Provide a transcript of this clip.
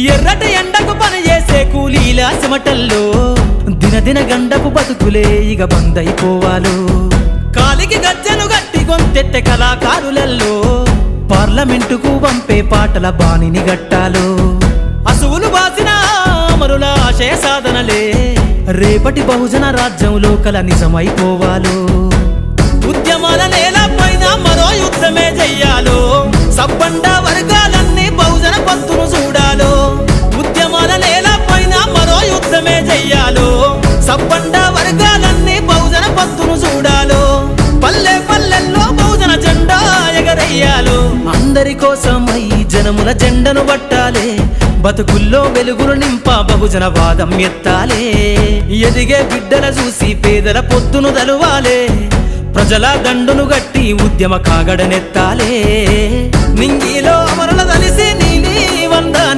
ఎర్రటి ఎండకు పని చేసే కూలీల చెమటల్లో దినదిన గండపు బతుకులే ఇక బందైపోవాలో కాలికి గజ్జను గట్టి గొంతెత్తె కళాకారులల్లో పార్లమెంటుకు పంపే పాటల బాణిని గట్టాలో అసువులు బాసిన అమరుల ఆశయ సాధనలే రేపటి బహుజన రాజ్యంలో కల నిజమైపోవాలో ఉద్యమాల నేల పైన మరో యుద్ధమే చెయ్యాలో సబ్బండ వర్గాలన్నీ బహుజన పంతును చూడాలో ఉద్యమాల నేల పైన మరో యుద్ధమే చెయ్యాలో సబ్బండ వర్గాలన్నీ బహుజన పంతును చూడాలో పల్లె పల్లెల్లో బహుజన జెండా ఎగరయ్యాలో అందరి కోసమై జనముల జెండను పట్టాలే బతుకుల్లో వెలుగులు నింప బహుజన వాదం ఎత్తాలే ఎదిగే బిడ్డల చూసి పేదల పొత్తును దలువాలే ప్రజల దండును గట్టి ఉద్యమ కాగడనెత్తాలే నింగిలో అమరుల దలిసి నీలి వందన